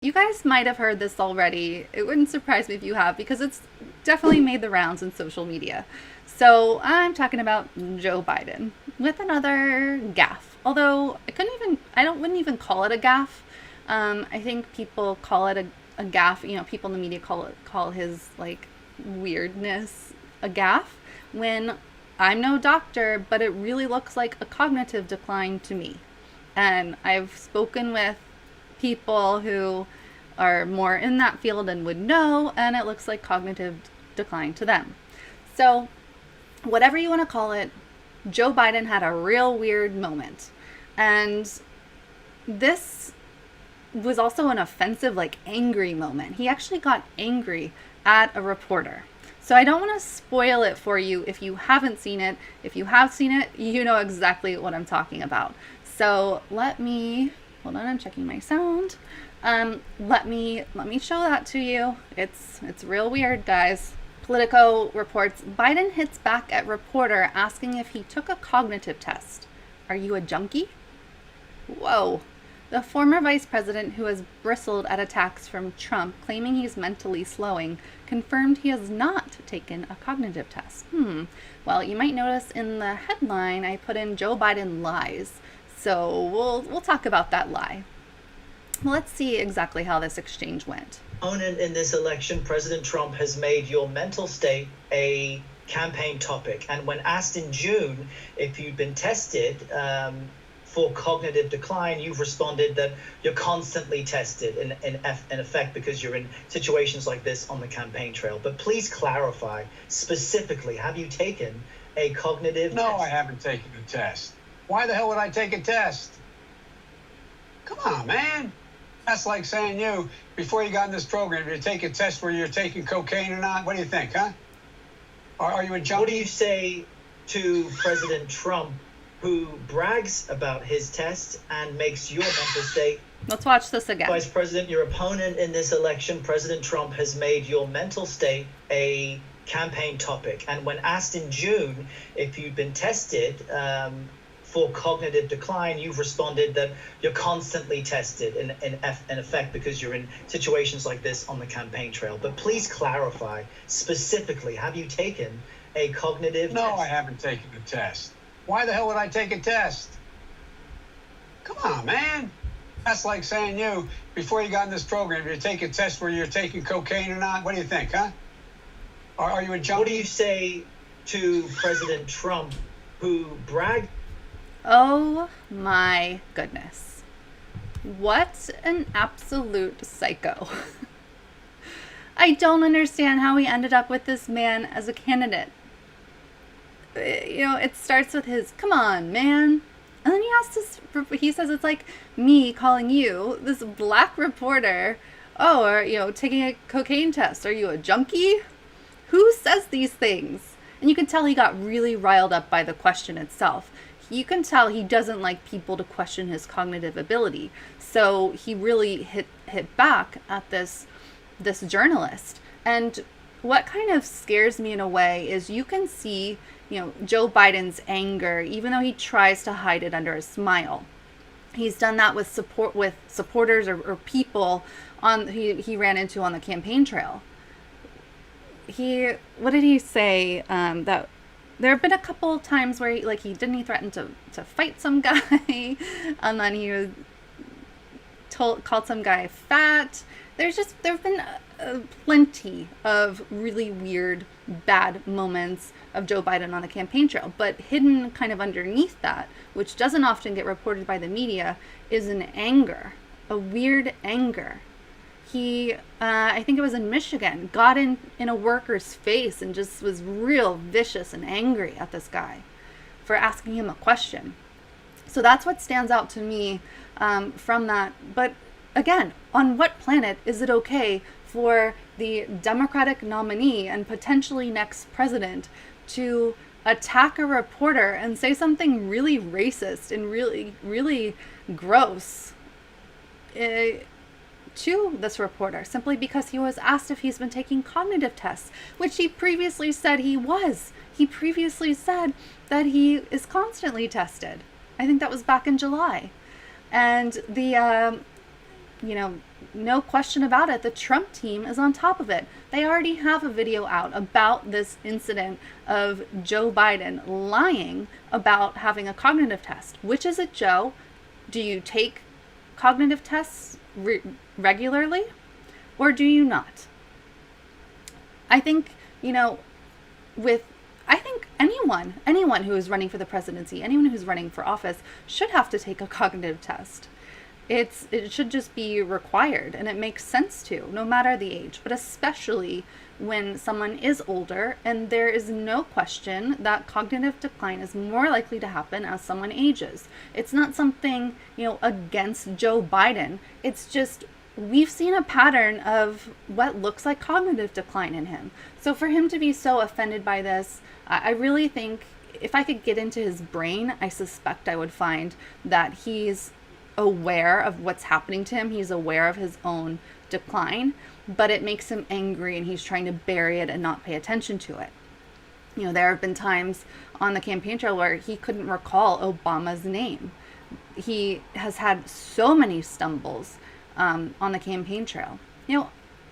You guys might have heard this already. It wouldn't surprise me if you have, because it's definitely made the rounds in social media. So I'm talking about Joe Biden with another gaffe. Although wouldn't even call it a gaffe. I think people call it a gaffe. You know, people in the media call his like weirdness a gaffe. When I'm no doctor, but it really looks like a cognitive decline to me. And I've spoken with people who are more in that field and would know, and it looks like cognitive decline to them. So, whatever you want to call it, Joe Biden had a real weird moment. And this was also an offensive, like angry moment. He actually got angry at a reporter. So I don't want to spoil it for you if you haven't seen it. If you have seen it, you know exactly what I'm talking about. So hold on, I'm checking my sound. Let me show that to you. It's real weird, guys. Politico reports Biden hits back at reporter asking if he took a cognitive test. Are you a junkie? Whoa. The former vice president, who has bristled at attacks from Trump claiming he's mentally slowing, confirmed he has not taken a cognitive test. Well, you might notice in the headline I put in Joe Biden lies. So we'll talk about that lie. Let's see exactly how this exchange went. Opponent in this election, President Trump has made your mental state a campaign topic. And when asked in June if you'd been tested for cognitive decline, you've responded that you're constantly tested in effect because you're in situations like this on the campaign trail. But please clarify specifically, have you taken a cognitive test? No, I haven't taken a test. Why the hell would I take a test? Come on, man. That's like saying before you got in this program, you take a test where you're taking cocaine or not. What do you think, huh? Are you a junkie? What do you say to President Trump, who brags about his test and makes your mental state? Let's watch this again. Vice President, your opponent in this election, President Trump, has made your mental state a campaign topic. And when asked in June if you'd been tested for cognitive decline, you've responded that you're constantly tested in effect because you're in situations like this on the campaign trail. But please clarify specifically, have you taken a cognitive test? No, I haven't taken a test. Why the hell would I take a test? Come on, man. That's like saying before you got in this program, you take a test where you're taking cocaine or not. What do you think, huh? Are you a junkie? What do you say to President Trump, who bragged? Oh my goodness. What an absolute psycho. I don't understand how we ended up with this man as a candidate. It starts with his, come on, man. And then he says it's like me calling you, this black reporter, taking a cocaine test. Are you a junkie? Who says these things? And you can tell he got really riled up by the question itself. You can tell he doesn't like people to question his cognitive ability. So he really hit back at this journalist. And what kind of scares me in a way is you can see, Joe Biden's anger, even though he tries to hide it under a smile. He's done that with supporters or people he ran into on the campaign trail. What did he say? That there have been a couple times where he threatened to fight some guy, and then he called some guy fat. There have been plenty of really weird, bad moments of Joe Biden on the campaign trail. But hidden kind of underneath that, which doesn't often get reported by the media, is an anger, a weird anger. He, I think it was in Michigan, got in a worker's face and just was real vicious and angry at this guy for asking him a question. So that's what stands out to me from that. But again, on what planet is it okay for the Democratic nominee and potentially next president to attack a reporter and say something really racist and really, really gross to this reporter simply because he was asked if he's been taking cognitive tests, which he previously said he was. He previously said that he is constantly tested. I think that was back in July. And no question about it, the Trump team is on top of it. They already have a video out about this incident of Joe Biden lying about having a cognitive test. Which is it, Joe? Do you take cognitive tests regularly, or do you not? I think, I think anyone who is running for the presidency, anyone who's running for office should have to take a cognitive test. It should just be required, and it makes sense to, no matter the age, but especially when someone is older, and there is no question that cognitive decline is more likely to happen as someone ages. It's not something, against Joe Biden. It's just we've seen a pattern of what looks like cognitive decline in him. So for him to be so offended by this, I really think if I could get into his brain, I suspect I would find that he's aware of what's happening to him. He's aware of his own decline, but it makes him angry and he's trying to bury it and not pay attention to it. There have been times on the campaign trail where he couldn't recall Obama's name. He has had so many stumbles on the campaign trail.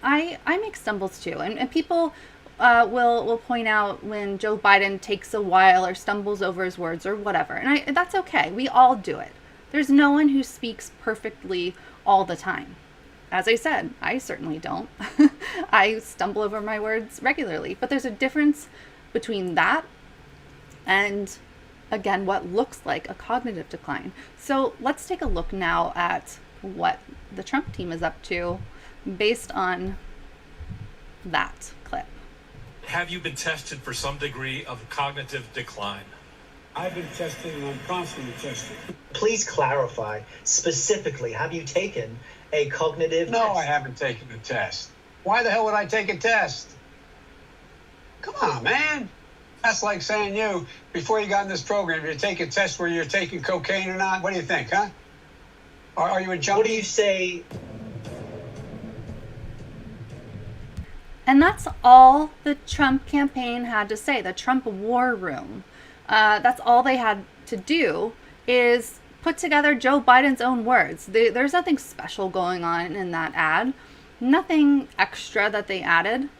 I make stumbles too, and people will point out when Joe Biden takes a while or stumbles over his words or whatever, and that's okay. We all do it. There's no one who speaks perfectly all the time. As I said, I certainly don't. I stumble over my words regularly, but there's a difference between that and, again, what looks like a cognitive decline. So let's take a look now at what the Trump team is up to based on that clip. Have you been tested for some degree of cognitive decline? I've been tested and I'm constantly tested. Please clarify specifically, have you taken a cognitive No, test? I haven't taken a test. Why the hell would I take a test? Come on, man. That's like saying you, before you got in this program, you take a test where you're taking cocaine or not. What do you think, huh? Are you a junkie? What do you say? And that's all the Trump campaign had to say, the Trump war room. That's all they had to do is put together Joe Biden's own words. There's nothing special going on in that ad. Nothing extra that they added.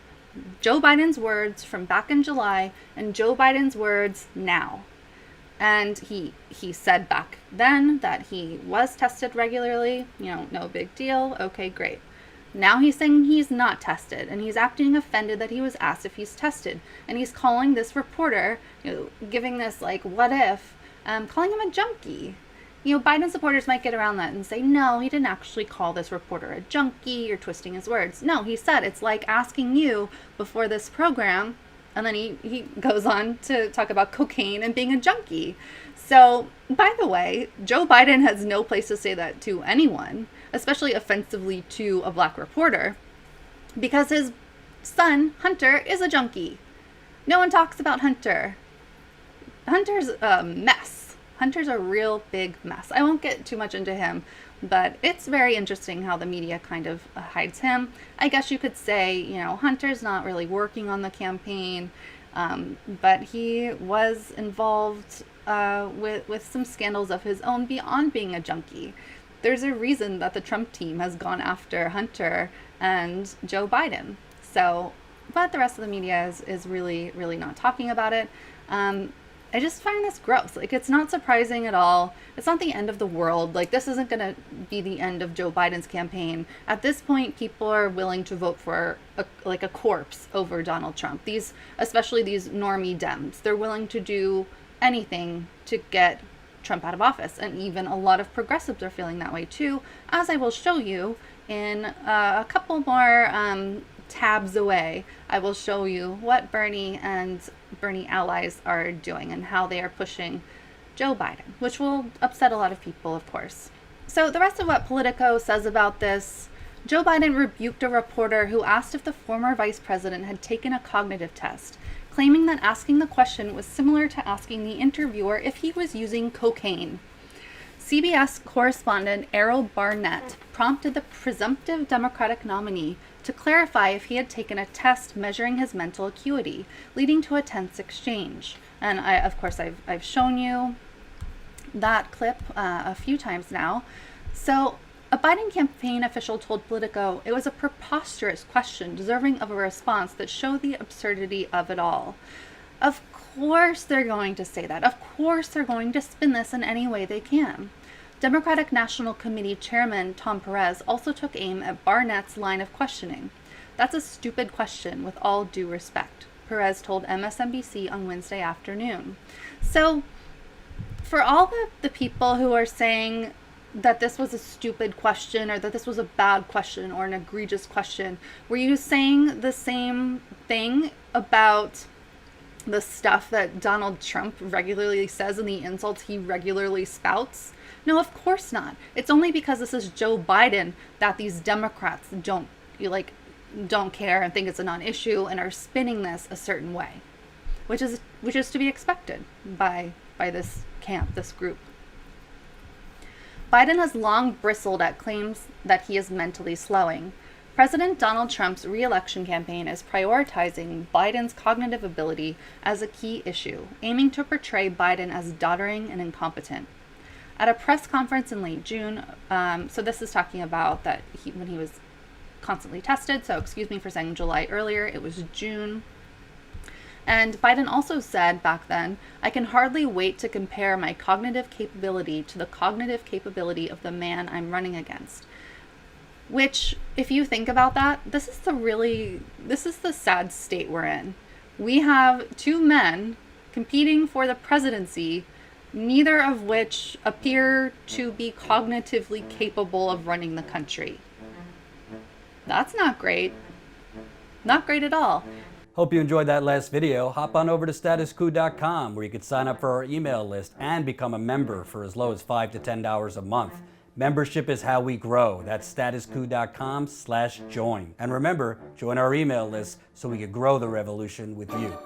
Joe Biden's words from back in July and Joe Biden's words now. And he said back then that he was tested regularly. No big deal. Okay, great. Now he's saying he's not tested, and he's acting offended that he was asked if he's tested. And he's calling this reporter, giving this what if, calling him a junkie. Biden supporters might get around that and say, no, he didn't actually call this reporter a junkie. You're twisting his words. No, he said it's like asking you before this program, and then he goes on to talk about cocaine and being a junkie. So, by the way, Joe Biden has no place to say that to anyone, especially offensively to a black reporter, because his son, Hunter, is a junkie. No one talks about Hunter. Hunter's a mess. Hunter's a real big mess. I won't get too much into him, but it's very interesting how the media kind of hides him. I guess you could say, Hunter's not really working on the campaign, but he was involved with some scandals of his own beyond being a junkie. There's a reason that the Trump team has gone after Hunter and Joe Biden. So, but the rest of the media is really, really not talking about it. I just find this gross. It's not surprising at all. It's not the end of the world. This isn't going to be the end of Joe Biden's campaign. At this point, people are willing to vote for a corpse over Donald Trump. Especially these normie Dems, they're willing to do anything to get Trump out of office. And even a lot of progressives are feeling that way too, as I will show you in a couple more tabs away. I will show you what Bernie and Bernie allies are doing and how they are pushing Joe Biden, which will upset a lot of people, of course. So the rest of what Politico says about this: Joe Biden rebuked a reporter who asked if the former vice president had taken a cognitive test, claiming that asking the question was similar to asking the interviewer if he was using cocaine. CBS correspondent Errol Barnett prompted the presumptive Democratic nominee to clarify if he had taken a test measuring his mental acuity, leading to a tense exchange. And I've shown you that clip a few times now. So A Biden campaign official told Politico it was a preposterous question deserving of a response that showed the absurdity of it all. Of course they're going to say that. Of course they're going to spin this in any way they can. Democratic National Committee Chairman Tom Perez also took aim at Barnett's line of questioning. That's a stupid question, with all due respect, Perez told MSNBC on Wednesday afternoon. So, for all the people who are saying that this was a stupid question or that this was a bad question or an egregious question, were you saying the same thing about the stuff that Donald Trump regularly says and the insults he regularly spouts? No, of course not. It's only because this is Joe Biden that these Democrats don't care and think it's a non-issue and are spinning this a certain way, which is to be expected by this camp, this group. Biden has long bristled at claims that he is mentally slowing. President Donald Trump's re-election campaign is prioritizing Biden's cognitive ability as a key issue, aiming to portray Biden as doddering and incompetent. At a press conference in late June, so this is talking about that when he was constantly tested, so excuse me for saying July earlier, it was June. And Biden also said back then, "I can hardly wait to compare my cognitive capability to the cognitive capability of the man I'm running against." Which, if you think about that, this is the sad state we're in. We have two men competing for the presidency, neither of which appear to be cognitively capable of running the country. That's not great. Not great at all. Hope you enjoyed that last video. Hop on over to statuscoup.com where you can sign up for our email list and become a member for as low as $5 to $10 a month. Membership is how we grow. That's statuscoup.com/join. And remember, join our email list so we can grow the revolution with you.